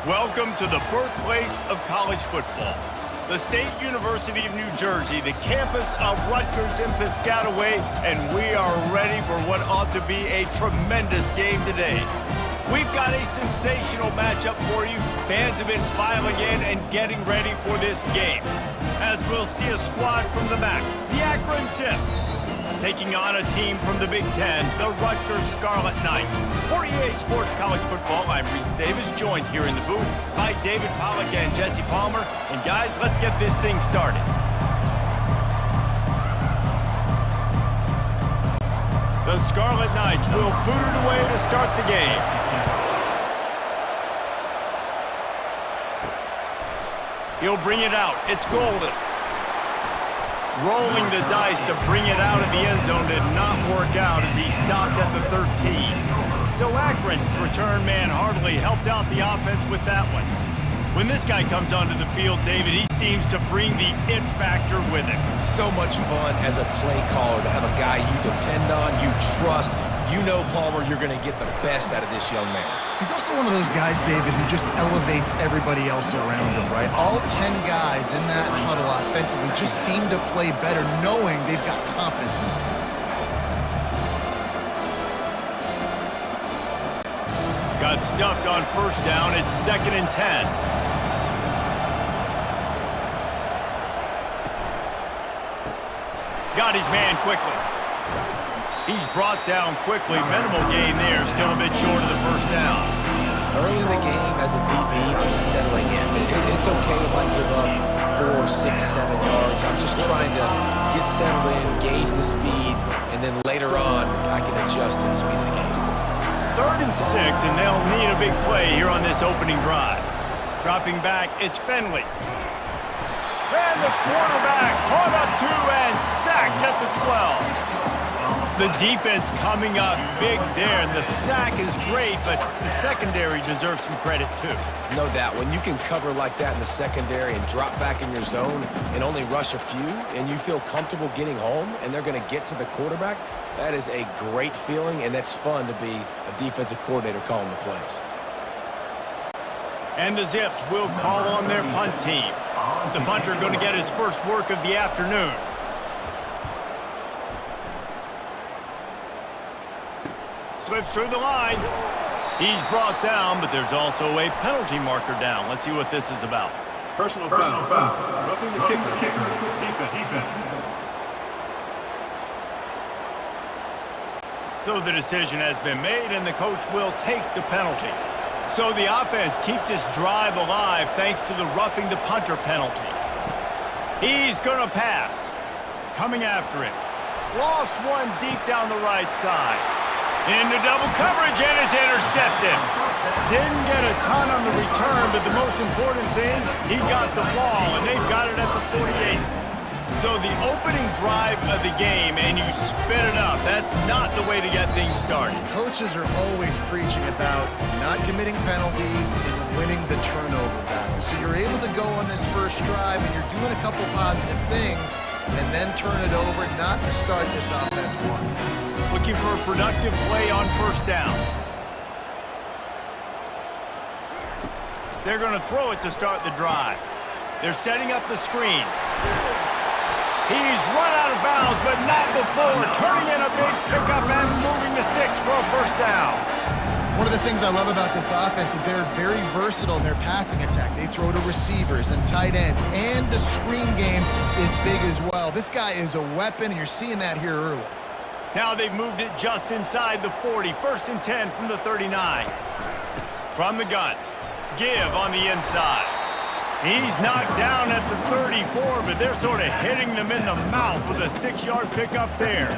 Welcome to the birthplace of college football. The State University of New Jersey, the campus of Rutgers in Piscataway, and we are ready for what ought to be a tremendous game today. We've got a sensational matchup for you. Fans have been filing in and getting ready for this game. As we'll see a squad from the MAC, the Akron Zips, taking on a team from the Big Ten, the Rutgers Scarlet Knights. For EA Sports College Football, I'm Reese Davis, joined here in the booth by David Pollack and Jesse Palmer. And guys, let's get this thing started. The Scarlet Knights will boot it away to start the game. He'll bring it out. It's Golden. Rolling the dice to bring it out of the end zone did not work out as he stopped at the 13. So Akron's return man hardly helped out the offense with that one. When this guy comes onto the field, David, he seems to bring the it factor with him. So much fun as a play caller to have a guy you depend on, you trust. You know, Palmer, you're going to get the best out of this young man. He's also one of those guys, David, who just elevates everybody else around him, right? All 10 guys in that huddle offensively just seem to play better knowing they've got confidence in this guy. Got stuffed on first down. It's 2nd and 10. Got his man quickly. He's brought down quickly. Minimal gain there. Still a bit short of the first down. Early in the game, as a DB, I'm settling in. It's okay if I give up 4, 6, 7 yards. I'm just trying to get settled in, gauge the speed, and then later on, I can adjust to the speed of the game. 3rd and 6, and they'll need a big play here on this opening drive. Dropping back, it's Fenley. And the quarterback caught up to and sacked at the 12. The defense coming up big there, and the sack is great, but the secondary deserves some credit too. No doubt. When you can cover like that in the secondary and drop back in your zone and only rush a few, and you feel comfortable getting home, and they're going to get to the quarterback, that is a great feeling, and that's fun to be a defensive coordinator calling the plays. And the Zips will call on their punt team. The punter going to get his first work of the afternoon. Slips through the line. He's brought down, but there's also a penalty marker down. Let's see what this is about. Personal foul. Roughing the kicker. Defense. So the decision has been made, and the coach will take the penalty. So the offense keeps this drive alive thanks to the roughing the punter penalty. He's going to pass. Coming after it. Lost one deep down the right side. Into double coverage, and it's intercepted. Didn't get a ton on the return, but the most important thing, he got the ball, and they've got it at the 48. So the opening drive of the game, and you spit it up. That's not the way to get things started. Coaches are always preaching about not committing penalties and winning the turnover battle. So you're able to go on this first drive, and you're doing a couple positive things, and then turn it over, not to start this offense one. Looking for a productive play on first down. They're going to throw it to start the drive. They're setting up the screen. He's run out of bounds, but not before turning in a big pickup and moving the sticks for a first down. One of the things I love about this offense is they're very versatile in their passing attack. They throw to receivers and tight ends, and the screen game is big as well. This guy is a weapon, and you're seeing that here early. Now they've moved it just inside the 40. 1st and 10 from the 39. From the gun. Give on the inside. He's knocked down at the 34, but they're sort of hitting them in the mouth with a 6-yard pickup there.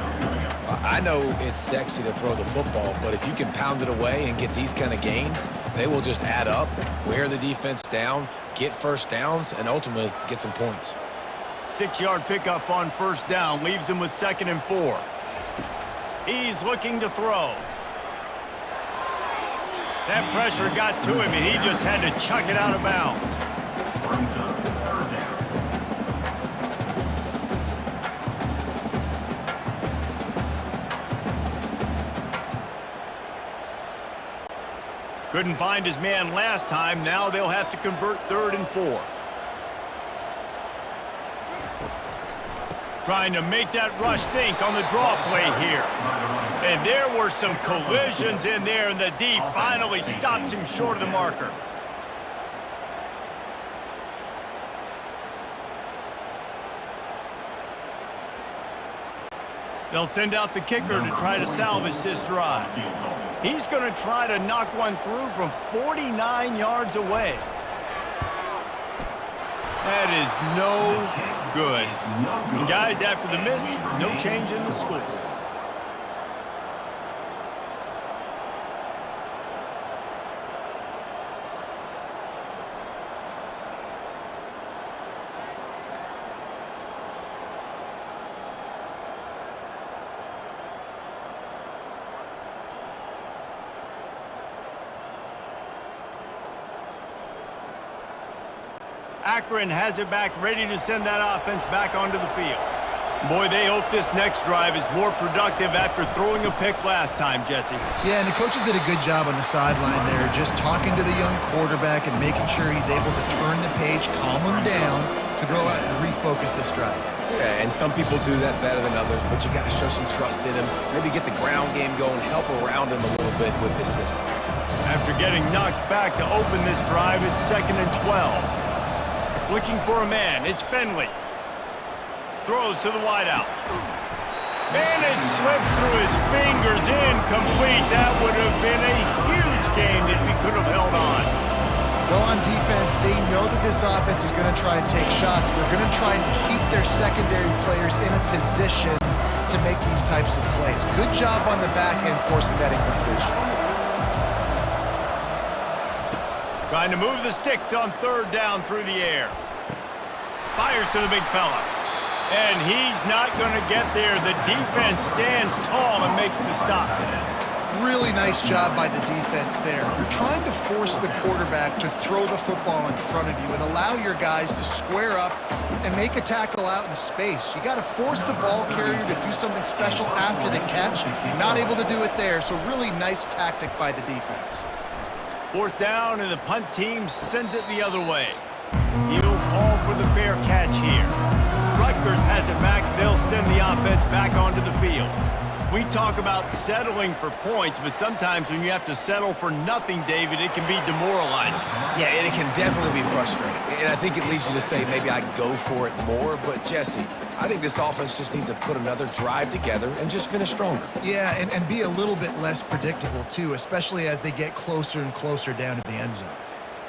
I know it's sexy to throw the football, but if you can pound it away and get these kind of gains, they will just add up, wear the defense down, get first downs, and ultimately get some points. 6-yard pickup on first down leaves them with 2nd and 4. He's looking to throw. That pressure got to him, and he just had to chuck it out of bounds. Couldn't find his man last time. Now they'll have to convert 3rd and 4. Trying to make that rush think on the draw play here. And there were some collisions in there, and the D finally stops him short of the marker. They'll send out the kicker to try to salvage this drive. He's going to try to knock one through from 49 yards away. That is no good. And guys, after the miss, no change in the score. Akron has it back, ready to send that offense back onto the field. Boy, they hope this next drive is more productive after throwing a pick last time, Jesse. Yeah, and the coaches did a good job on the sideline there, just talking to the young quarterback and making sure he's able to turn the page, calm him down, to go out and refocus this drive. Yeah, and some people do that better than others, but you got to show some trust in him. Maybe get the ground game going, help around him a little bit with this system. After getting knocked back to open this drive, it's 2nd and 12. Looking for a man, it's Finley. Throws to the wideout. And it slips through his fingers, incomplete. That would have been a huge gain if he could have held on. Well, on defense, they know that this offense is going to try and take shots. They're going to try and keep their secondary players in a position to make these types of plays. Good job on the back end forcing that incompletion. Trying to move the sticks on 3rd down through the air. Fires to the big fella. And he's not going to get there. The defense stands tall and makes the stop. Really nice job by the defense there. You're trying to force the quarterback to throw the football in front of you and allow your guys to square up and make a tackle out in space. You got to force the ball carrier to do something special after the catch. Not able to do it there, so really nice tactic by the defense. 4th down, and the punt team sends it the other way. He'll call for the fair catch here. Rutgers has it back. They'll send the offense back onto the field. We talk about settling for points, but sometimes when you have to settle for nothing, David, it can be demoralizing. Yeah, and it can definitely be frustrating. And I think it leads you to say maybe I go for it more. But, Jesse, I think this offense just needs to put another drive together and just finish stronger. Yeah, and be a little bit less predictable, too, especially as they get closer and closer down to the end zone.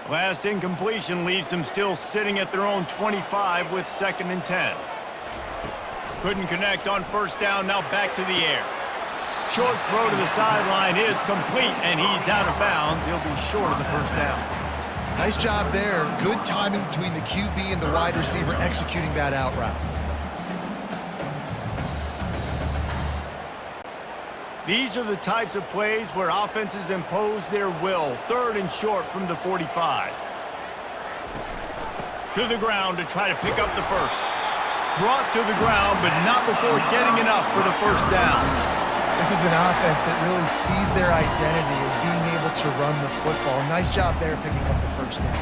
Last incompletion leaves them still sitting at their own 25 with 2nd and 10. Couldn't connect on 1st down, now back to the air. Short throw to the sideline is complete, and he's out of bounds. He'll be short of the 1st down. Nice job there. Good timing between the QB and the wide receiver executing that out route. These are the types of plays where offenses impose their will. 3rd and short from the 45. To the ground to try to pick up the 1st. Brought to the ground, but not before getting enough for the 1st down. This is an offense that really sees their identity as being able to run the football. Nice job there picking up the 1st down.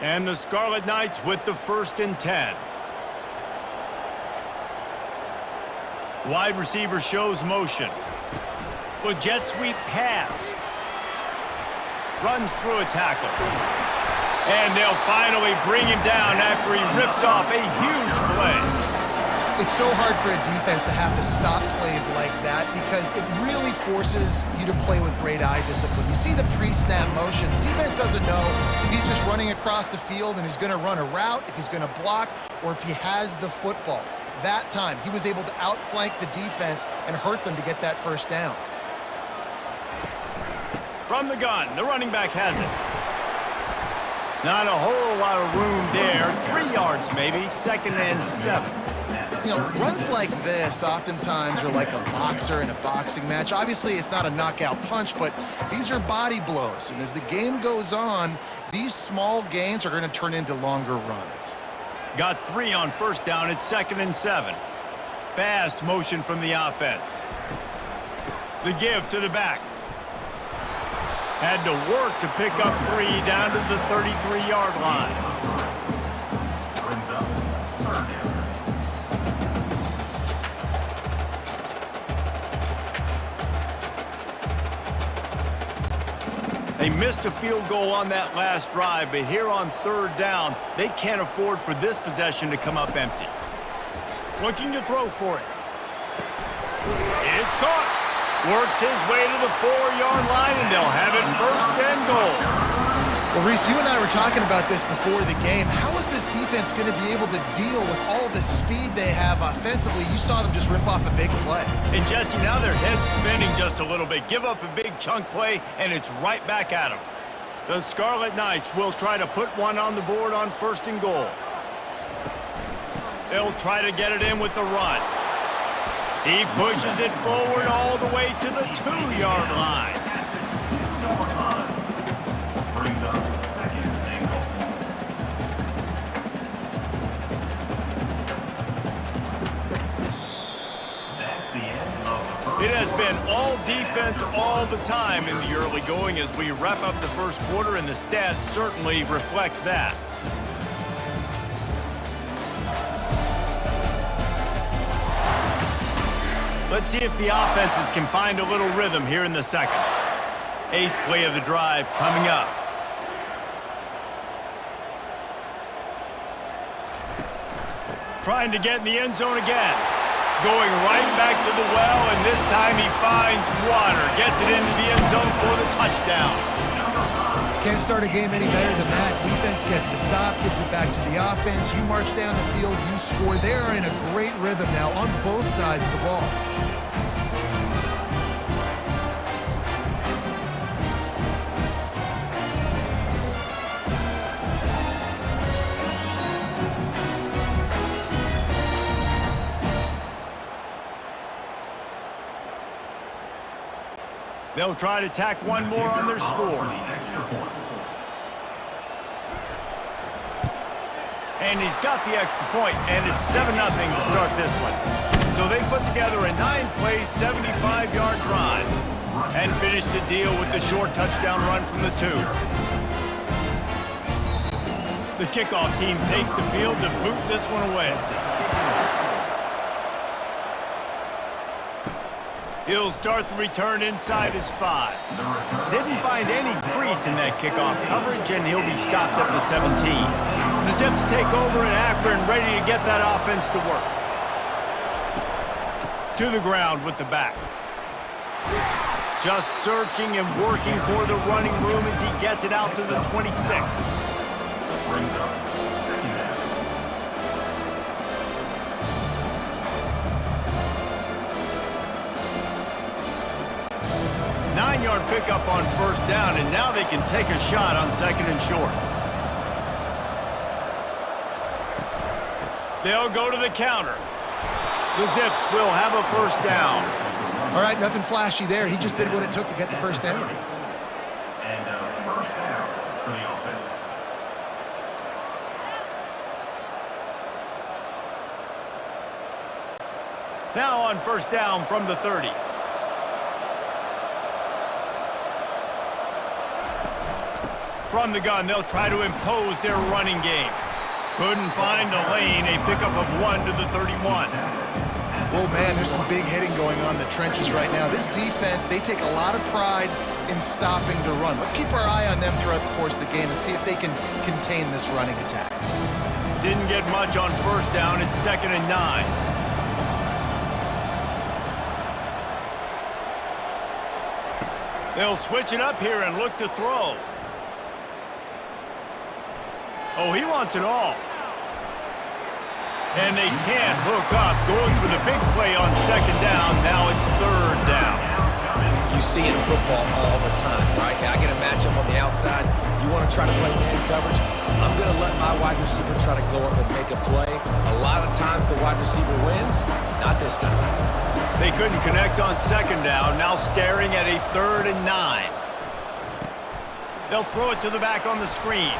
And the Scarlet Knights with the 1st and 10. Wide receiver shows motion. With jet sweep pass. Runs through a tackle. And they'll finally bring him down after he rips off a huge play. It's so hard for a defense to have to stop plays like that because it really forces you to play with great eye discipline. You see the pre-snap motion. Defense doesn't know if he's just running across the field and he's going to run a route, if he's going to block, or if he has the football. That time, he was able to outflank the defense and hurt them to get that 1st down. From the gun, the running back has it. Not a whole lot of room there. 3 yards maybe, 2nd and 7. You know, runs like this oftentimes are like a boxer in a boxing match. Obviously, it's not a knockout punch, but these are body blows. And as the game goes on, these small gains are going to turn into longer runs. Got 3 on 1st down. It's 2nd and 7. Fast motion from the offense. The give to the back. Had to work to pick up 3 down to the 33-yard line. Brings up third down. They missed a field goal on that last drive, but here on third down, they can't afford for this possession to come up empty. Looking to throw for it. It's caught. Works his way to the 4-yard line, and they'll have it first and goal. Well, Reese, you and I were talking about this before the game. How is this defense going to be able to deal with all the speed they have offensively? You saw them just rip off a big play. And Jesse, now their head's spinning just a little bit. Give up a big chunk play, and it's right back at them. The Scarlet Knights will try to put one on the board on first and goal. They'll try to get it in with the run. He pushes it forward all the way to the 2-yard line. Brings up second and goal. That's the end of the first. It has been all defense all the time in the early going as we wrap up the first quarter, and the stats certainly reflect that. Let's see if the offenses can find a little rhythm here in the second. 8th play of the drive coming up. Trying to get in the end zone again. Going right back to the well, and this time he finds water. Gets it into the end zone for the touchdown. Can't start a game any better than that. Defense gets the stop, gives it back to the offense. You march down the field, you score. They are in a great rhythm now on both sides of the ball. They'll try to tack one more on their score. And he's got the extra point, and it's 7-0 to start this one. So they put together a 9-play, 75-yard drive and finish the deal with the short touchdown run from the 2. The kickoff team takes the field to boot this one away. He'll start the return inside his 5. Didn't find any crease in that kickoff coverage, and he'll be stopped at the 17. The Zips take over in Akron, ready to get that offense to work. To the ground with the back. Just searching and working for the running room as he gets it out to the 26. Brings up second down. 9-yard pickup on first down, and now they can take a shot on second and short. They'll go to the counter. The Zips will have a first down. All right, nothing flashy there. He just did what it took to get the first down. And first down for the offense. Now on first down from the 30. From the gun, they'll try to impose their running game. Couldn't find a lane, a pickup of 1 to the 31. Oh, man, there's some big hitting going on in the trenches right now. This defense, they take a lot of pride in stopping the run. Let's keep our eye on them throughout the course of the game and see if they can contain this running attack. Didn't get much on first down. It's 2nd and 9. They'll switch it up here and look to throw. Oh, he wants it all. And they can't hook up. Going for the big play on second down. Now it's third down. You see it in football all the time, right? I get a matchup on the outside. You want to try to play man coverage? I'm going to let my wide receiver try to go up and make a play. A lot of times the wide receiver wins. Not this time. They couldn't connect on second down. Now staring at a 3rd and 9. They'll throw it to the back on the screen.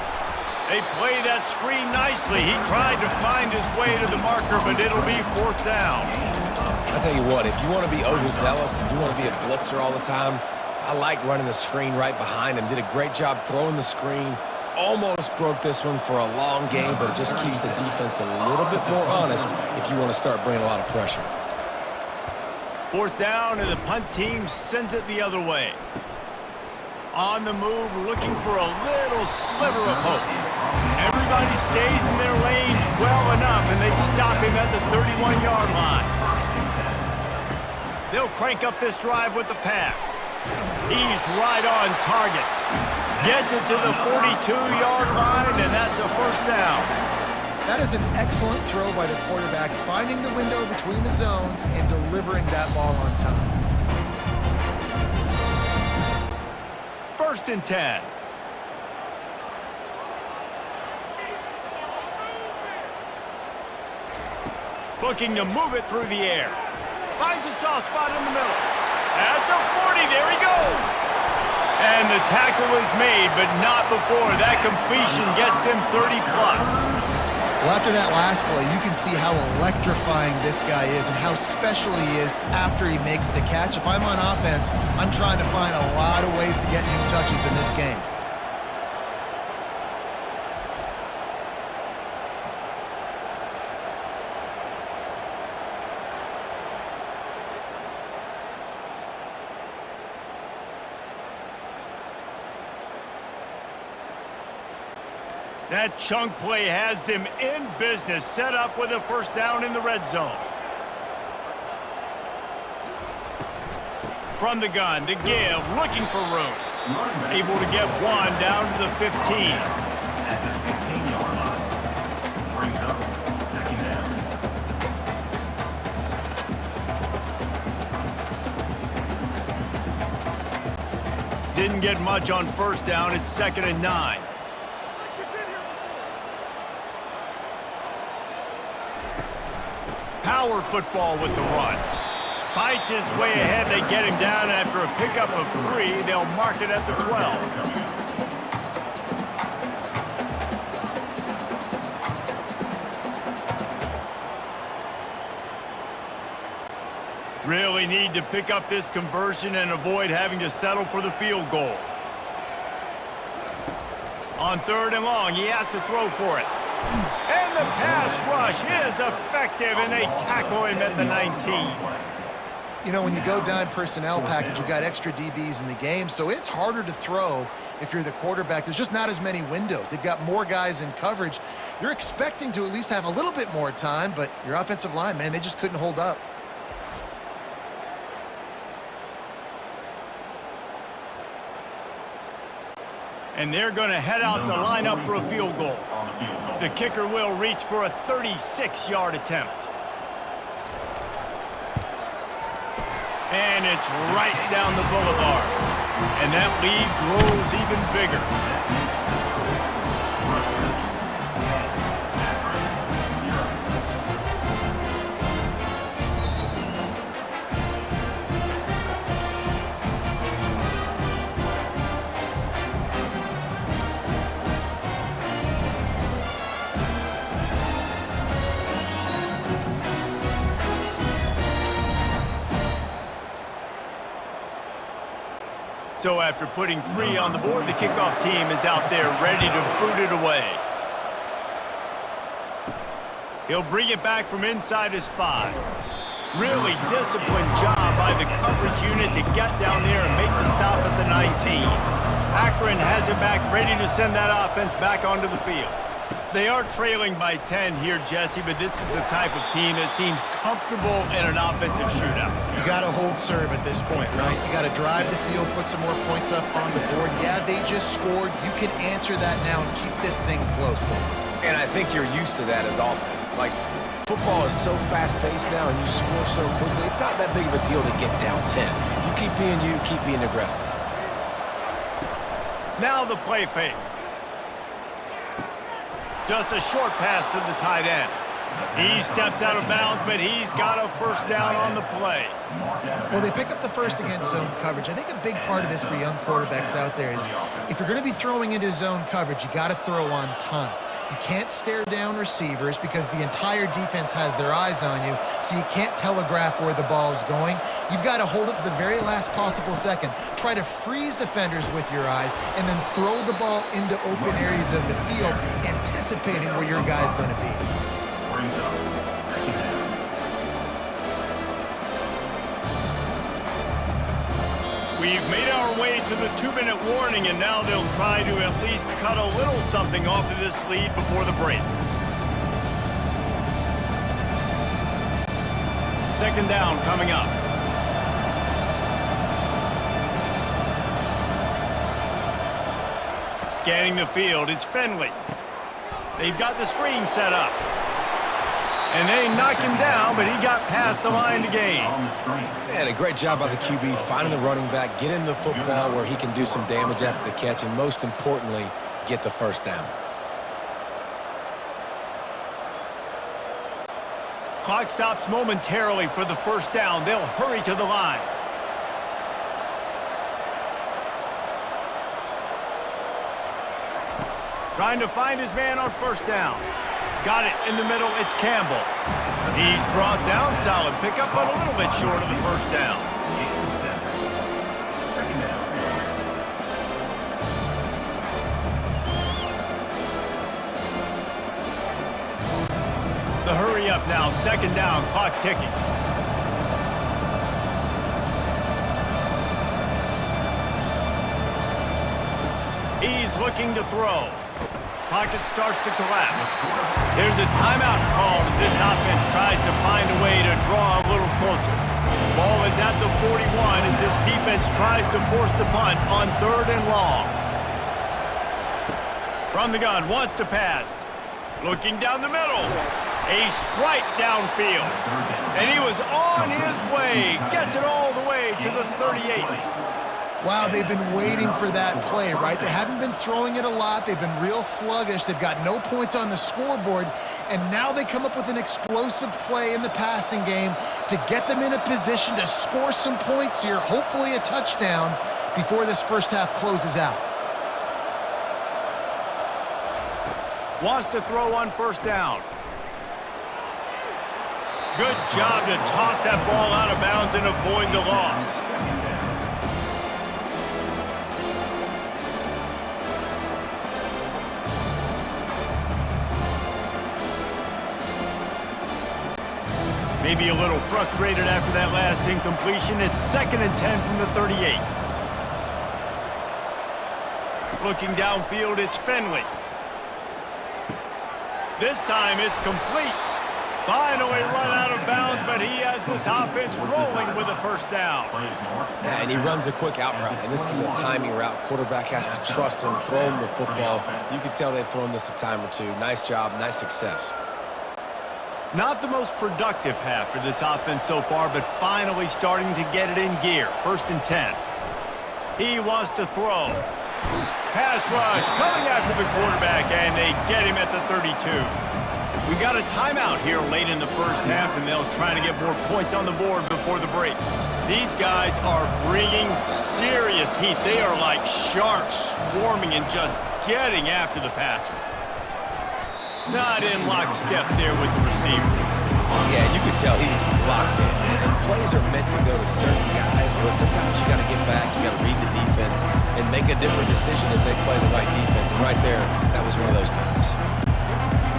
They play that screen nicely. He tried to find his way to the marker, but it'll be 4th down. I tell you what, if you want to be overzealous and you want to be a blitzer all the time, I like running the screen right behind him. Did a great job throwing the screen. Almost broke this one for a long game, but it just keeps the defense a little bit more honest if you want to start bringing a lot of pressure. 4th down, and the punt team sends it the other way. On the move, looking for a little sliver of hope. Everybody stays in their lanes well enough, and they stop him at the 31-yard line. They'll crank up this drive with the pass. He's right on target. Gets it to the 42-yard line, and that's a 1st down. That is an excellent throw by the quarterback, finding the window between the zones and delivering that ball on time. 1st and 10. Looking to move it through the air. Finds a soft spot in the middle. At the 40, there he goes. And the tackle is made, but not before that completion gets them 30+. Well, after that last play, you can see how electrifying this guy is and how special he is after he makes the catch. If I'm on offense, I'm trying to find a lot of ways to get him touches in this game. That chunk play has them in business, set up with a 1st down in the red zone. From the gun, the give, looking for room. Able to get one down to the 15. At the 15-yard line. Brings up 2nd down. Didn't get much on 1st down. It's 2nd and 9. Power football with the run. Fights his way ahead. They get him down after a pickup of 3. They'll mark it at the 12. Really need to pick up this conversion and avoid having to settle for the field goal. On 3rd and long, he has to throw for it. And the pass rush is effective, and they tackle him at the 19. You know, when you go dime personnel package, you've got extra DBs in the game, so it's harder to throw if you're the quarterback. There's just not as many windows. They've got more guys in coverage. You're expecting to at least have a little bit more time, but your offensive line, man, they just couldn't hold up. And they're going to head out to line up for a field goal. The kicker will reach for a 36-yard attempt. And it's right down the boulevard. And that lead grows even bigger. So after putting 3 on the board, the kickoff team is out there ready to boot it away. He'll bring it back from inside his 5. Really disciplined job by the coverage unit to get down there and make the stop at the 19. Akron has it back, ready to send that offense back onto the field. They are trailing by 10 here, Jesse, but this is the type of team that seems comfortable in an offensive shootout. You got to hold serve at this point, right? You got to drive the field, put some more points up on the board. Yeah, they just scored. You can answer that now and keep this thing close. And I think you're used to that as offense. Like, football is so fast-paced now and you score so quickly, it's not that big of a deal to get down 10. You keep being you, keep being aggressive. Now the play fake. Just a short pass to the tight end. He steps out of bounds, but he's got a 1st down on the play. Well, they pick up the 1st against zone coverage. I think a big part of this for young quarterbacks out there is if you're going to be throwing into zone coverage, you got to throw on time. You can't stare down receivers because the entire defense has their eyes on you, so you can't telegraph where the ball is going. You've got to hold it to the very last possible second. Try to freeze defenders with your eyes and then throw the ball into open areas of the field, anticipating where your guy's going to be. Brings up second down. We've made our way to the 2-minute warning, and now they'll try to at least cut a little something off of this lead before the break. Second down coming up. Scanning the field, it's Finley. They've got the screen set up. And they knocked him down, but he got past the line to gain. On the screen. Man, a great job by the QB finding the running back, getting the football where he can do some damage after the catch, and most importantly, get the first down. Clock stops momentarily for the first down. They'll hurry to the line. Trying to find his man on first down. Got it in the middle. It's Campbell. He's brought down. Solid pickup, but a little bit short of the first down. Second down. The hurry up now. Second down. Clock ticking. He's looking to throw. Pocket starts to collapse. There's a timeout called as this offense tries to find a way to draw a little closer. Ball is at the 41 as this defense tries to force the punt on 3rd and long. From the gun, wants to pass. Looking down the middle. A strike downfield. And he was on his way. Gets it all the way to the 38. Wow, they've been waiting for that play, right? They haven't been throwing it a lot. They've been real sluggish. They've got no points on the scoreboard. And now they come up with an explosive play in the passing game to get them in a position to score some points here, hopefully a touchdown, before this first half closes out. Wants to throw on first down. Good job to toss that ball out of bounds and avoid the loss. Maybe a little frustrated after that last incompletion. It's 2nd and 10 from the 38. Looking downfield, it's Finley. This time it's complete. Finally run out of bounds, but he has this offense rolling with a first down. Yeah, and he runs a quick out route, and this is a timing route. Quarterback has to trust him, throw him the football. You can tell they've thrown this a time or two. Nice job, nice success. Not the most productive half for this offense so far, but finally starting to get it in gear. 1st and 10. He wants to throw. Pass rush coming after the quarterback, and they get him at the 32. We got a timeout here late in the first half, and they'll try to get more points on the board before the break. These guys are bringing serious heat. They are like sharks swarming and just getting after the passer. Not in lockstep there with the receiver. Yeah, you could tell he was locked in. And plays are meant to go to certain guys, but sometimes you got to get back, you got to read the defense, and make a different decision if they play the right defense. And right there, that was one of those times.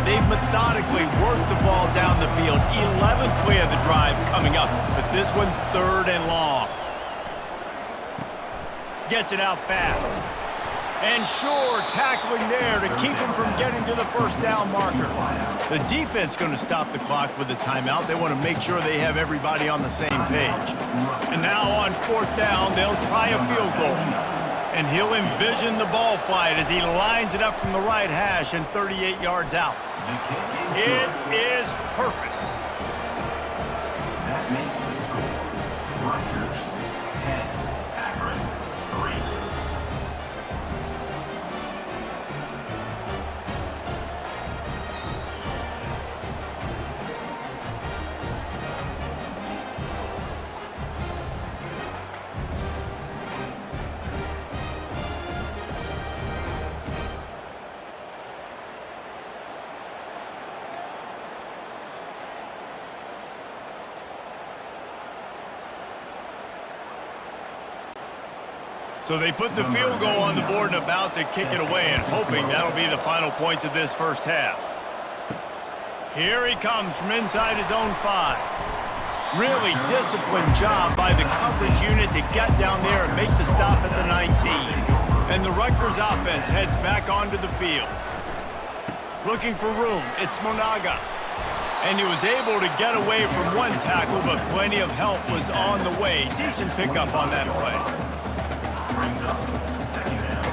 They've methodically worked the ball down the field. 11th play of the drive coming up, but this one 3rd and long. Gets it out fast. And sure, tackling there to keep him from getting to the first down marker. The defense going to stop the clock with a timeout. They want to make sure they have everybody on the same page. And now on 4th down, they'll try a field goal. And he'll envision the ball flight as he lines it up from the right hash and 38 yards out. It is perfect. That makes the score Rutgers 10, Akron 3. So they put the field goal on the board and about to kick it away, and hoping that'll be the final points of this first half. Here he comes from inside his own 5. Really disciplined job by the coverage unit to get down there and make the stop at the 19. And the Rutgers offense heads back onto the field. Looking for room, it's Monaga. And he was able to get away from one tackle, but plenty of help was on the way. Decent pickup on that play. Brings up second down.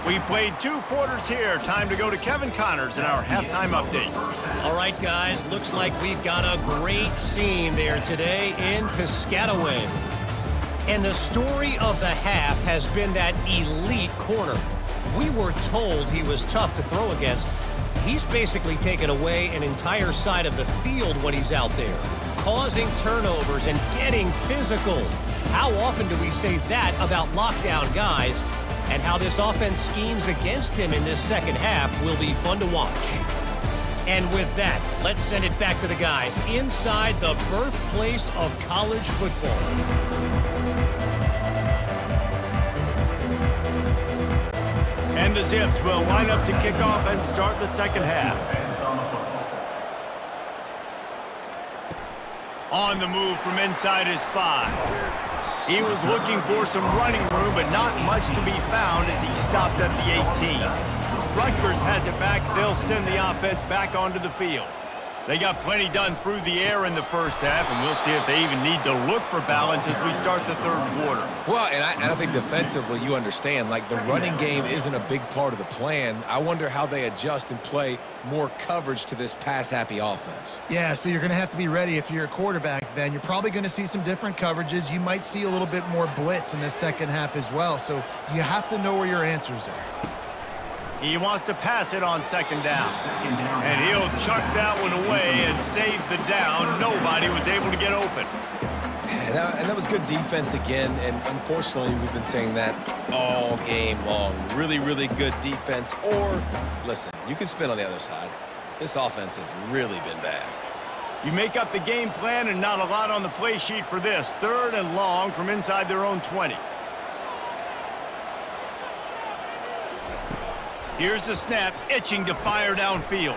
We played 2 quarters here. Time to go to Kevin Connors in our halftime update. All right, guys, looks like we've got a great scene there today in Piscataway. And the story of the half has been that elite corner. We were told he was tough to throw against. He's basically taken away an entire side of the field when he's out there, causing turnovers and getting physical. How often do we say that about lockdown guys? And how this offense schemes against him in this second half will be fun to watch. And with that, let's send it back to the guys inside the birthplace of college football. And the Zips will line up to kick off and start the second half. On the move from inside his 5. He was looking for some running room, but not much to be found as he stopped at the 18. Rutgers has it back. They'll send the offense back onto the field. They got plenty done through the air in the first half, and we'll see if they even need to look for balance as we start the third quarter. Well, and I think defensively, you understand, like the running game isn't a big part of the plan. I wonder how they adjust and play more coverage to this pass-happy offense. Yeah, so you're going to have to be ready if you're a quarterback then. You're probably going to see some different coverages. You might see a little bit more blitz in the second half as well, so you have to know where your answers are. He wants to pass it on second down. And he'll chuck that one away and save the down. Nobody was able to get open. And that was good defense again, and unfortunately, we've been saying that all game long. Really, really good defense. Or, listen, you can spin on the other side. This offense has really been bad. You make up the game plan and not a lot on the play sheet for this. 3rd and long from inside their own 20. Here's the snap, itching to fire downfield.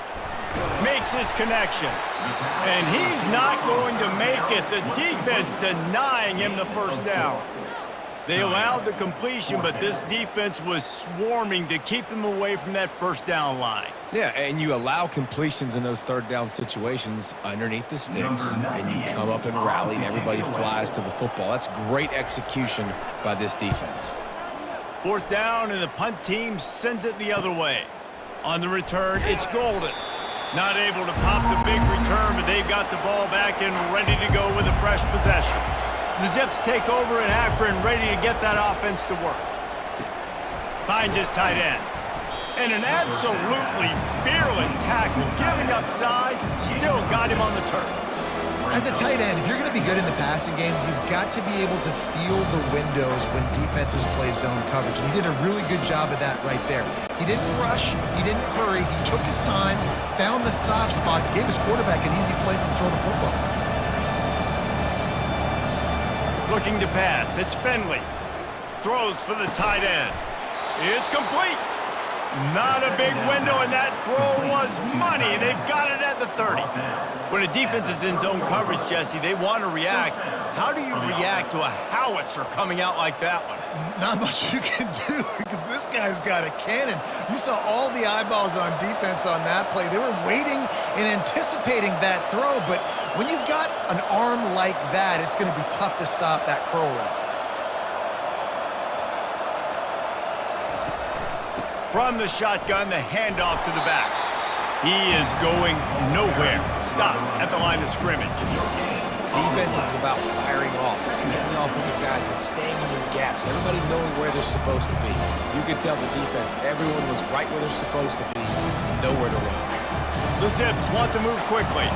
Makes his connection. And he's not going to make it. The defense denying him the first down. They allowed the completion, but this defense was swarming to keep them away from that first down line. Yeah, and you allow completions in those third down situations underneath the sticks, and you come up and rally, and everybody flies to the football. That's great execution by this defense. 4th down, and the punt team sends it the other way. On the return, it's Golden. Not able to pop the big return, but they've got the ball back and ready to go with a fresh possession. The Zips take over in Akron, ready to get that offense to work. Finds his tight end. And an absolutely fearless tackle, giving up size, still got him on the turf. As a tight end, if you're going to be good in the passing game, you've got to be able to feel the windows when defenses play zone coverage. And he did a really good job of that right there. He didn't rush. He didn't hurry. He took his time, found the soft spot, gave his quarterback an easy place to throw the football. Looking to pass. It's Finley. Throws for the tight end. It's complete. Not a big window, and that throw was money. They've got it at the 30. When a defense is in zone coverage, Jesse, they want to react. How do you react to a howitzer coming out like that one? Not much you can do because this guy's got a cannon. You saw all the eyeballs on defense on that play. They were waiting and anticipating that throw, but when you've got an arm like that, it's going to be tough to stop that curl route. From the shotgun, the handoff to the back. He is going nowhere. Stop at the line of scrimmage. Defense is about firing off, getting the offensive guys and staying in your gaps, everybody knowing where they're supposed to be. You could tell the defense, everyone was right where they're supposed to be, nowhere to run. The Zips want to move quickly.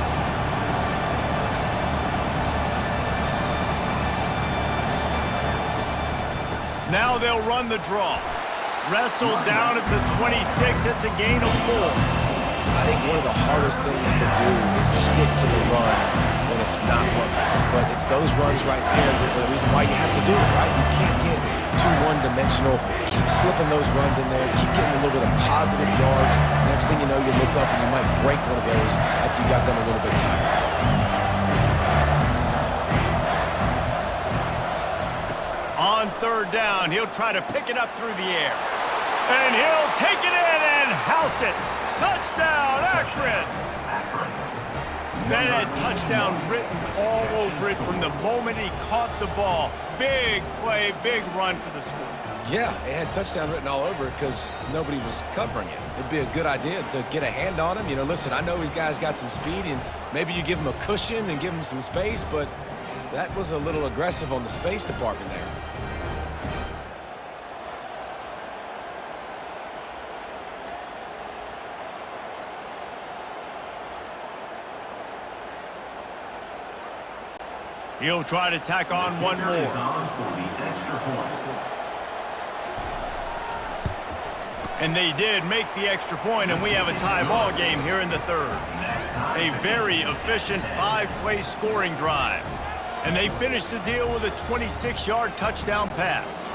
Now they'll run the draw. Wrestled down at the 26. It's a gain of 4. I think one of the hardest things to do is stick to the run when it's not working. But it's those runs right there that are the reason why you have to do it, right? You can't get too one-dimensional. Keep slipping those runs in there. Keep getting a little bit of positive yards. Next thing you know, you look up and you might break one of those after you got them a little bit tired. On third down, he'll try to pick it up through the air. And he'll take it in and house it. Touchdown, Akron! That had touchdown written all over it from the moment he caught the ball. Big play, big run for the score. Yeah, it had touchdown written all over it because nobody was covering it. It'd be a good idea to get a hand on him. You know, listen, I know you guys got some speed, and maybe you give him a cushion and give him some space, but that was a little aggressive on the space department there. He'll try to tack on one more. And they did make the extra point, and we have a tie ball game here in the third. A very efficient 5-play scoring drive. And they finished the deal with a 26-yard touchdown pass.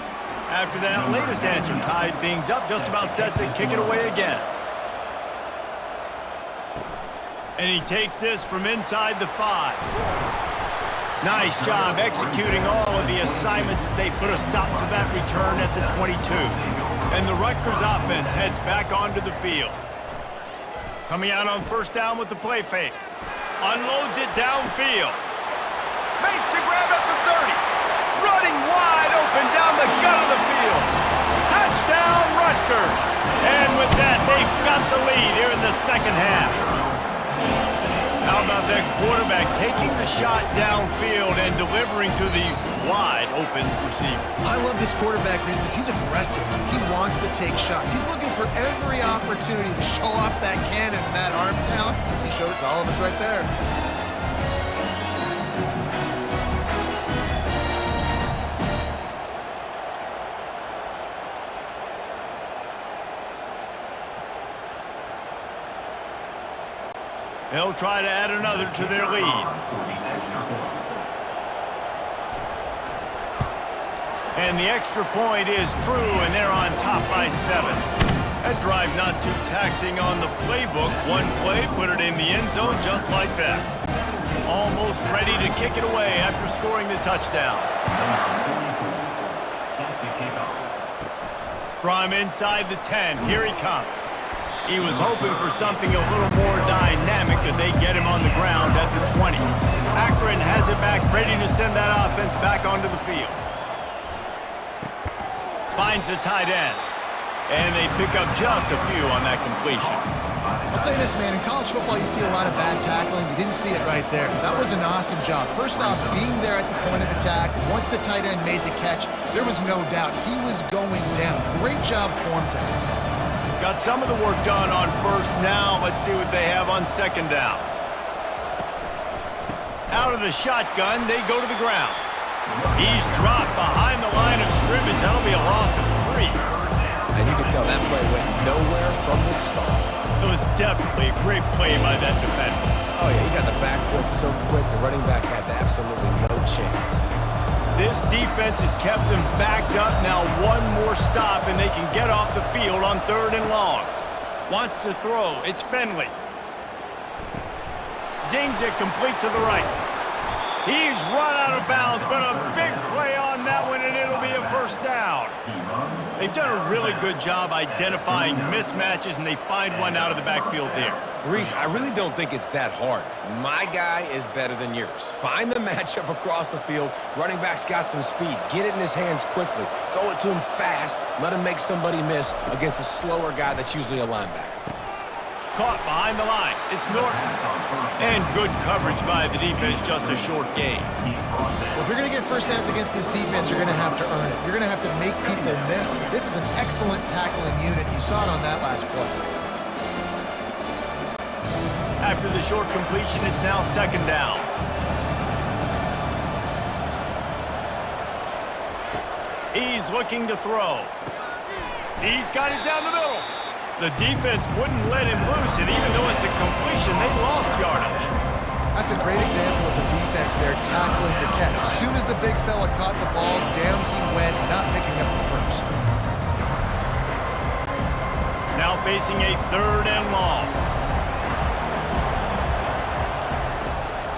After that latest answer tied things up, just about set to kick it away again. And he takes this from inside the 5. Nice job executing all of the assignments as they put a stop to that return at the 22. And the Rutgers offense heads back onto the field. Coming out on first down with the play fake. Unloads it downfield. Makes the grab at the 30. Running wide open down the gut of the field. Touchdown, Rutgers. And with that, they've got the lead here in the second half. How about that quarterback taking the shot downfield and delivering to the wide open receiver? I love this quarterback, Reese, because he's aggressive. He wants to take shots. He's looking for every opportunity to show off that cannon and that arm talent. He showed it to all of us right there. They'll try to add another to their lead. And the extra point is true, and they're on top by 7. That drive not too taxing on the playbook. One play, put it in the end zone just like that. Almost ready to kick it away after scoring the touchdown. From inside the 10, here he comes. He was hoping for something a little more dynamic, but they get him on the ground at the 20. Akron has it back, ready to send that offense back onto the field. Finds the tight end. And they pick up just a few on that completion. I'll say this, man. In college football, you see a lot of bad tackling. You didn't see it right there. That was an awesome job. First off, being there at the point of attack. Once the tight end made the catch, there was no doubt he was going down. Great job form tackle. Got some of the work done on first. Now let's see what they have on second down. Out of the shotgun, they go to the ground. He's dropped behind the line of scrimmage. That'll be a loss of 3. And you can tell that play went nowhere from the start. It was definitely a great play by that defender. Oh, yeah, he got the backfield so quick, the running back had absolutely no chance. This defense has kept them backed up. Now one more stop, and they can get off the field on 3rd and long. Wants to throw. It's Finley. Zings it complete to the right. He's run out of bounds, but a big play on that one, and it'll be a first down. They've done a really good job identifying mismatches, and they find one out of the backfield there. Reese, I really don't think it's that hard. My guy is better than yours. Find the matchup across the field. Running back's got some speed. Get it in his hands quickly. Throw it to him fast. Let him make somebody miss against a slower guy that's usually a linebacker. Caught behind the line. It's Norton. And good coverage by the defense, just a short gain. Well, if you're going to get first downs against this defense, you're going to have to earn it. You're going to have to make people miss. This is an excellent tackling unit. You saw it on that last play. After the short completion, it's now second down. He's looking to throw. He's got it down the middle. The defense wouldn't let him loose, and even though it's a completion, they lost yardage. That's a great example of the defense there tackling the catch. As soon as the big fella caught the ball, down he went, not picking up the first. Now facing a 3rd and long.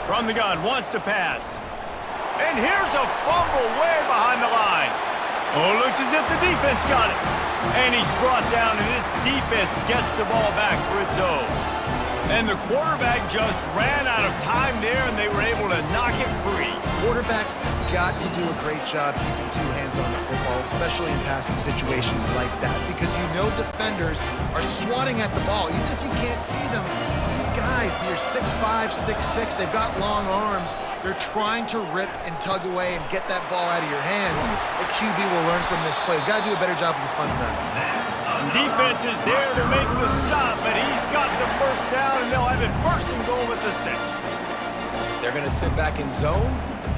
From the gun, wants to pass. And here's a fumble way behind the line. Oh, looks as if the defense got it. And he's brought down, and this defense gets the ball back for its own. And the quarterback just ran out of time there, and they were able to knock it free. Quarterbacks have got to do a great job keeping 2 hands on the football, especially in passing situations like that, because you know defenders are swatting at the ball. Even if you can't see them, these guys, they're 6'5", 6'6", they've got long arms. They're trying to rip and tug away and get that ball out of your hands. The QB will learn from this play. He's got to do a better job with his fundamentals. Defense is there to make the stop, but he's got the first down, and they'll have it 1st and goal at the 6. If they're going to sit back in zone,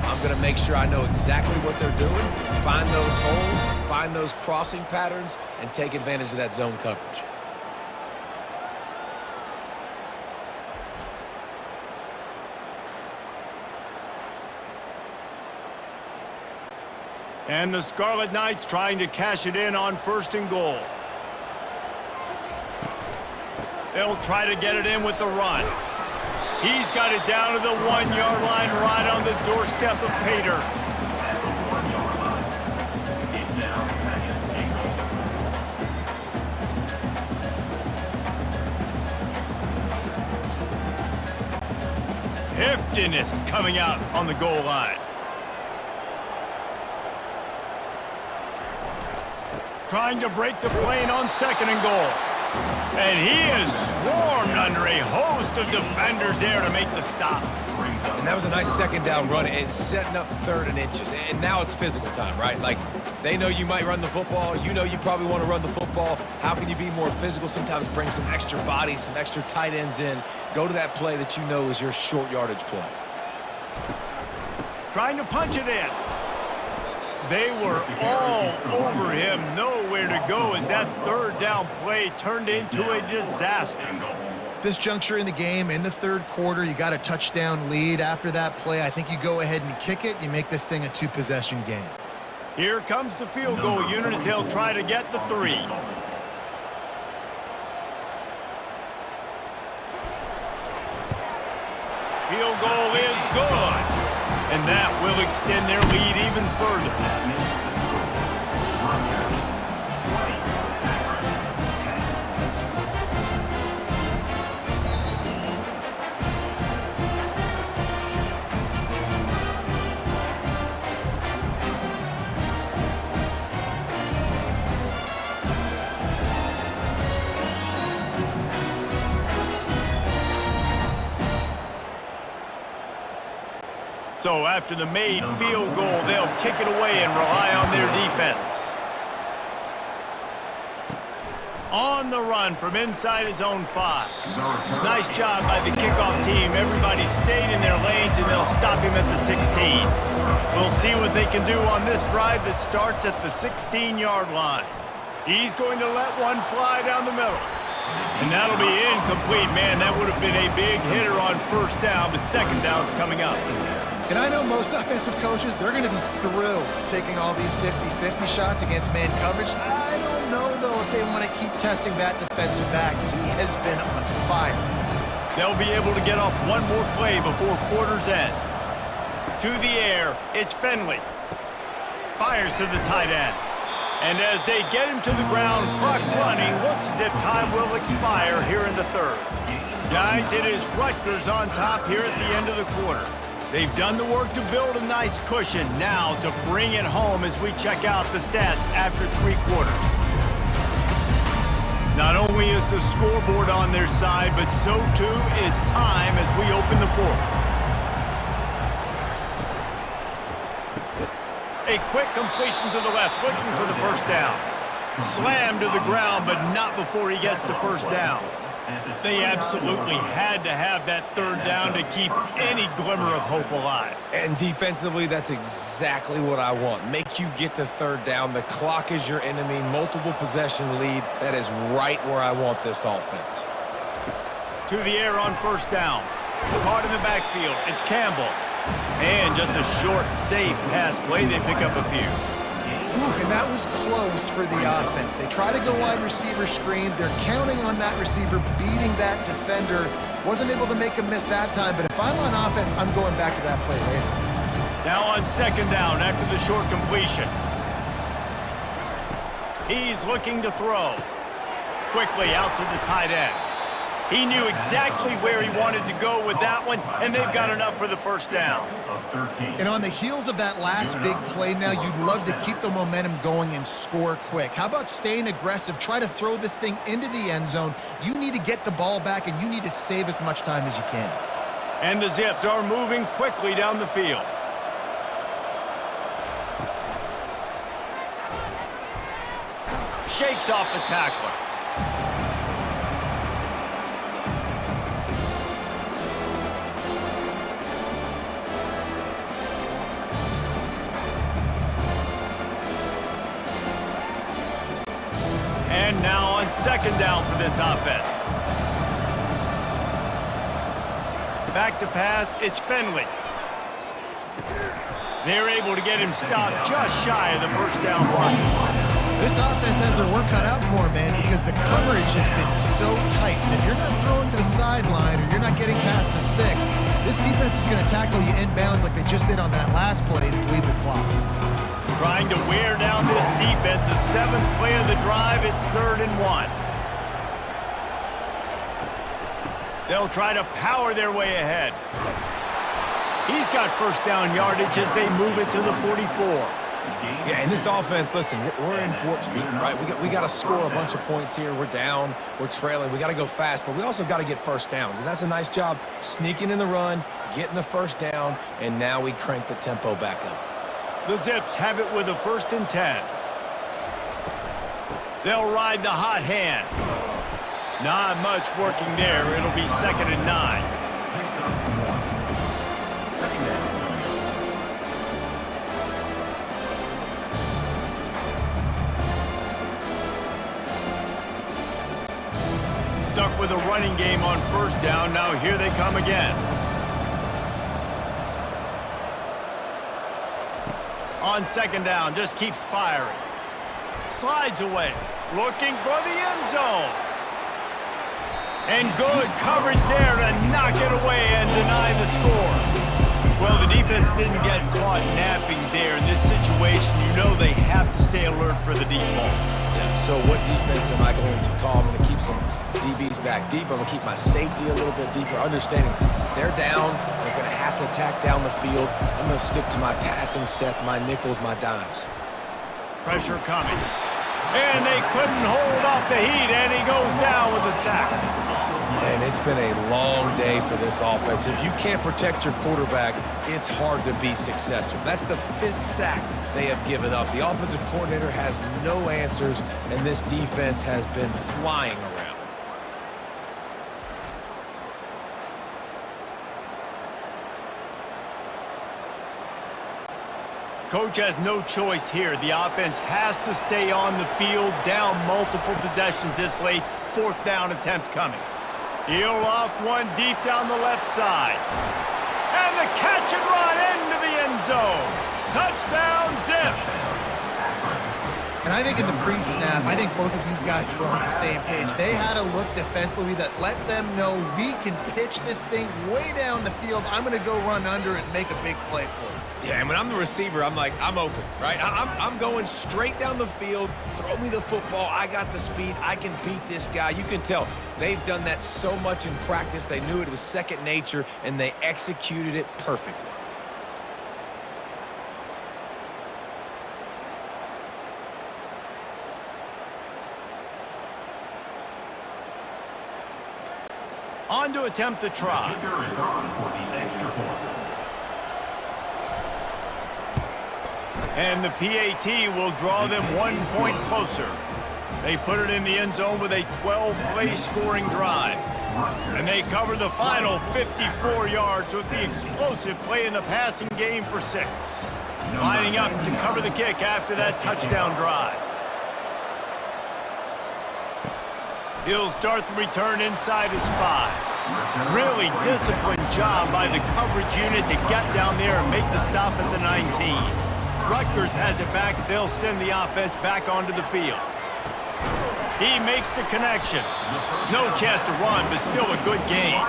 I'm going to make sure I know exactly what they're doing, find those holes, find those crossing patterns, and take advantage of that zone coverage. And the Scarlet Knights trying to cash it in on 1st and goal. They'll try to get it in with the run. He's got it down to the 1-yard line right on the doorstep of Pater. At the 1-yard line. It's now 2nd and goal. Heftiness coming out on the goal line. Trying to break the plane on 2nd and goal. And he is swarmed under a host of defenders there to make the stop. And that was a nice 2nd down run and setting up 3rd and inches. And now it's physical time, right? Like, they know you might run the football. You know you probably want to run the football. How can you be more physical? Sometimes bring some extra bodies, some extra tight ends in. Go to that play that you know is your short yardage play. Trying to punch it in. They were all over him, nowhere to go as that 3rd down play turned into a disaster. This juncture in the game, in the 3rd quarter, you got a touchdown lead. After that play, I think you go ahead and kick it. You make this thing a 2-possession game. Here comes the field goal unit as they'll try to get the 3. Field goal is good. And that will extend their lead even further. So after the made field goal, they'll kick it away and rely on their defense. On the run from inside his own 5. Nice job by the kickoff team. Everybody stayed in their lanes, and they'll stop him at the 16. We'll see what they can do on this drive that starts at the 16-yard line. He's going to let one fly down the middle. And that'll be incomplete. Man, that would have been a big hitter on 1st down, but 2nd down's coming up. And I know most offensive coaches, they're going to be thrilled taking all these 50-50 shots against man coverage. I don't know, though, if they want to keep testing that defensive back. He has been on fire. They'll be able to get off one more play before quarter's end. To the air, it's Finley. Fires to the tight end. And as they get him to the ground, clock running, looks as if time will expire here in the 3rd. Guys, it is Rutgers on top here at the end of the quarter. They've done the work to build a nice cushion. Now to bring it home as we check out the stats after 3 quarters. Not only is the scoreboard on their side, but so too is time as we open the 4th. A quick completion to the left, looking for the 1st down. Slammed to the ground, but not before he gets the 1st down. They absolutely had to have that third down to keep any glimmer of hope alive. And defensively, that's exactly what I want. Make you get to third down. The clock is your enemy. Multiple possession lead. That is right where I want this offense. To the air on first down. Caught in the backfield. It's Campbell. And just a short, safe pass play. They pick up a few. Ooh, and that was close for the offense. They try to go wide receiver screen. They're counting on that receiver beating that defender. Wasn't able to make a miss that time, but if I'm on offense, I'm going back to that play later. Now on second down after the short completion. He's looking to throw. Quickly out to the tight end. He knew exactly where he wanted to go with that one, and they've got enough for the first down. And on the heels of that last big play now, you'd love to keep the momentum going and score quick. How about staying aggressive? Try to throw this thing into the end zone. You need to get the ball back, and you need to save as much time as you can. And the Zips are moving quickly down the field. Shakes off the tackler. And now on second down for this offense. Back to pass, it's Finley. They're able to get him stopped just shy of the first down block. This offense has their work cut out for them, man, because the coverage has been so tight. And if you're not throwing to the sideline or you're not getting past the sticks, this defense is going to tackle you inbounds like they just did on that last play and bleed the clock. Trying to wear down this defense. The seventh play of the drive. It's 3rd and 1. They'll try to power their way ahead. He's got first down yardage as they move it to the 44. Yeah, and this offense, listen, we're in warp speed, right? We got to score a bunch of points here. We're down, we're trailing. We got to go fast, but we also got to get first downs. And that's a nice job sneaking in the run, getting the first down, and now we crank the tempo back up. The Zips have it with a 1st and 10. They'll ride the hot hand. Not much working there. It'll be 2nd and 9. Stuck with a running game on first down. Now here they come again. On second down, just keeps firing. Slides away, looking for the end zone. And good coverage there to knock it away and deny the score. Well, the defense didn't get caught napping there. In this situation, you know they have to stay alert for the deep ball. Yeah, so what defense am I going to call? I'm going to keep some DBs back deep. I'm going to keep my safety a little bit deeper, understanding they're down. They're going to have to attack down the field. I'm going to stick to my passing sets, my nickels, my dimes. Pressure coming. And they couldn't hold off the heat, and he goes down with a sack. And it's been a long day for this offense. If you can't protect your quarterback, it's hard to be successful. That's the 5th sack they have given up. The offensive coordinator has no answers, and this defense has been flying around. Coach has no choice here. The offense has to stay on the field, down multiple possessions this late. 4th down attempt coming. He'll off one deep down the left side. And the catch and run into the end zone. Touchdown, Zips. And I think in the pre-snap, I think both of these guys were on the same page. They had a look defensively that let them know we can pitch this thing way down the field. I'm going to go run under and make a big play for it. Yeah, and when I'm the receiver, I'm like, I'm open, right? I'm going straight down the field. Throw me the football. I got the speed. I can beat this guy. You can tell they've done that so much in practice. They knew it was second nature, and they executed it perfectly. On to attempt the try. Kicker is on for the extra point. And the PAT will draw them 1 point closer. They put it in the end zone with a 12-play scoring drive. And they cover the final 54 yards with the explosive play in the passing game for 6. Lining up to cover the kick after that touchdown drive. He'll start the return inside his 5. Really disciplined job by the coverage unit to get down there and make the stop at the 19. Rutgers has it back. They'll send the offense back onto the field. He makes the connection. No chance to run, but still a good game.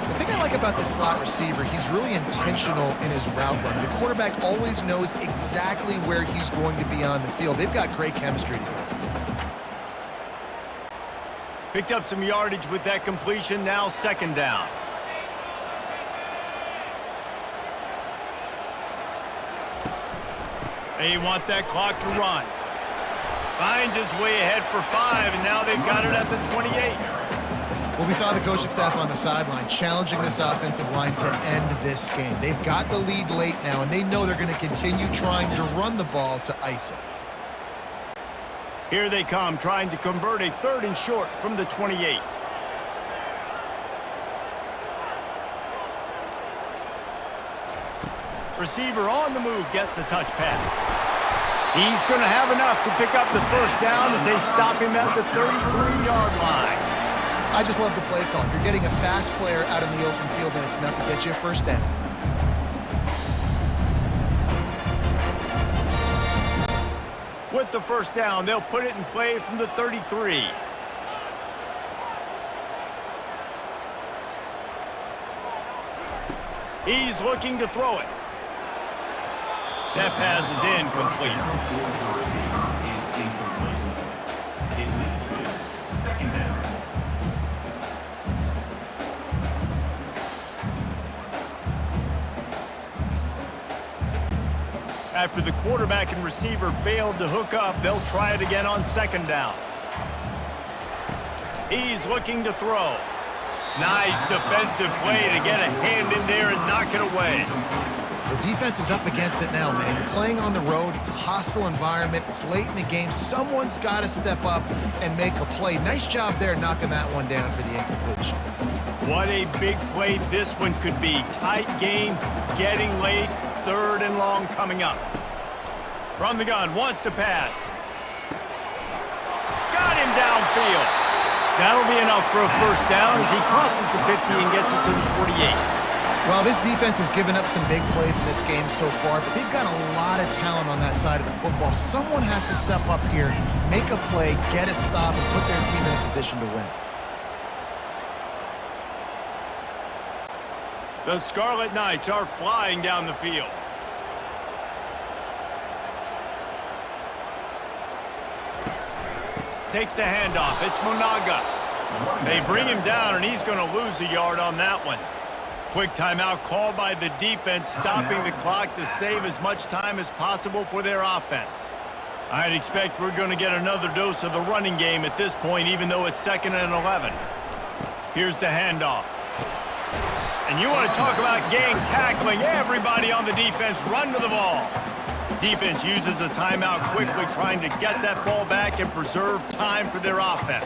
The thing I like about this slot receiver, he's really intentional in his route running. The quarterback always knows exactly where he's going to be on the field. They've got great chemistry together. Picked up some yardage with that completion. Now 2nd down. They want that clock to run. Finds his way ahead for 5, and now they've got it at the 28. Well, we saw the coaching staff on the sideline challenging this offensive line to end this game. They've got the lead late now, and they know they're going to continue trying to run the ball to ice it. Here they come, trying to convert a 3rd and short from the 28. Receiver on the move gets the touch pass. He's going to have enough to pick up the 1st down as they stop him at the 33-yard line. I just love the play call. You're getting a fast player out in the open field, and it's enough to get you a 1st down. With the 1st down, they'll put it in play from the 33. He's looking to throw it. That pass is incomplete. After the quarterback and receiver failed to hook up, they'll try it again on 2nd down. He's looking to throw. Nice defensive play to get a hand in there and knock it away. The defense is up against it now, man. You're playing on the road. It's a hostile environment. It's late in the game. Someone's got to step up and make a play. Nice job there knocking that one down for the incompletion. What a big play this one could be. Tight game, getting late, 3rd and long coming up. From the gun, wants to pass. Got him downfield. That'll be enough for a 1st down as he crosses the 50 and gets it to the 48. Well, this defense has given up some big plays in this game so far, but they've got a lot of talent on that side of the football. Someone has to step up here, make a play, get a stop, and put their team in a position to win. The Scarlet Knights are flying down the field. Takes the handoff. It's Monaga. They bring him down, and he's going to lose a yard on that one. Quick timeout called by the defense, stopping the clock to save as much time as possible for their offense. I'd expect we're going to get another dose of the running game at this point, even though it's 2nd and 11. Here's the handoff. And you want to talk about gang tackling. Everybody on the defense run to the ball. Defense uses a timeout quickly, trying to get that ball back and preserve time for their offense.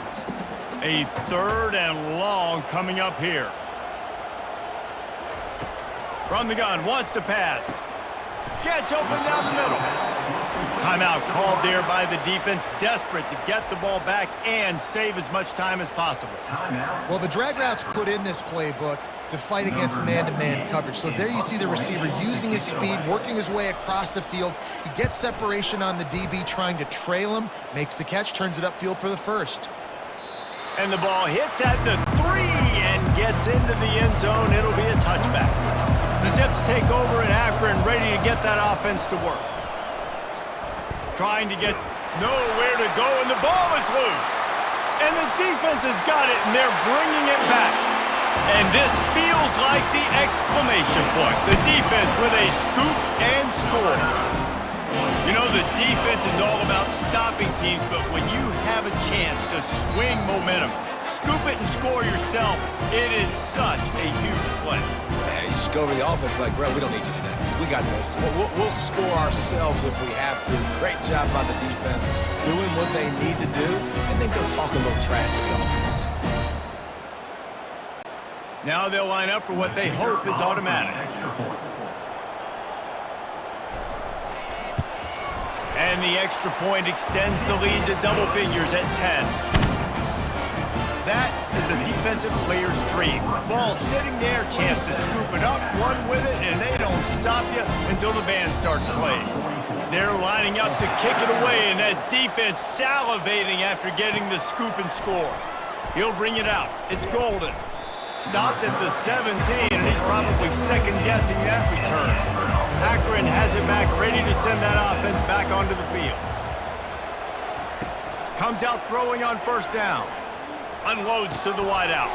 A 3rd and long coming up here. From the gun, wants to pass. Gets open down the middle. Timeout called there by the defense, desperate to get the ball back and save as much time as possible. Well, the drag routes put in this playbook to fight against man-to-man coverage. So there you see the receiver using his speed, working his way across the field. He gets separation on the DB, trying to trail him, makes the catch, turns it upfield for the 1st. And the ball hits at the 3 and gets into the end zone. It'll be a touchback. The Zips take over in Akron, ready to get that offense to work. Trying to get nowhere to go, and the ball is loose. And the defense has got it, and they're bringing it back. And this feels like the exclamation point. The defense with a scoop and score. You know, the defense is all about stopping teams, but when you have a chance to swing momentum, scoop it and score yourself. It is such a huge play. Yeah, you just go over the offense like, bro, we don't need you today. We got this. We'll score ourselves if we have to. Great job by the defense, doing what they need to do, and then go talk a little trash to the offense. Now they'll line up for what they hope is automatic. And the extra point extends the lead to double figures at 10. That is a defensive player's dream. Ball sitting there, chance to scoop it up, run with it, and they don't stop you until the band starts playing. They're lining up to kick it away, and that defense salivating after getting the scoop and score. He'll bring it out. It's Golden. Stopped at the 17, and he's probably second-guessing that return. Akron has it back, ready to send that offense back onto the field. Comes out throwing on first down. Unloads to the wideout.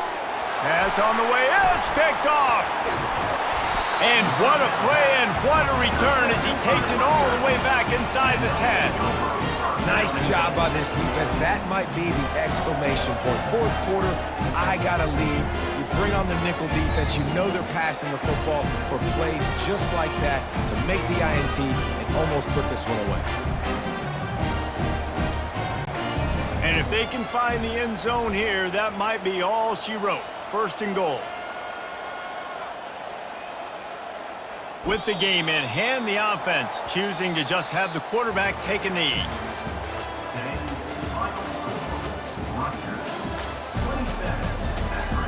Pass on the way. It's picked off. And what a play and what a return as he takes it all the way back inside the 10. Nice job by this defense. That might be the exclamation point. Fourth quarter, I got a lead. You bring on the nickel defense. You know they're passing the football for plays just like that to make the INT and almost put this one away. And if they can find the end zone here, that might be all she wrote. First and goal. With the game in hand, the offense choosing to just have the quarterback take a knee. Today's final score, Rutgers 27, Akron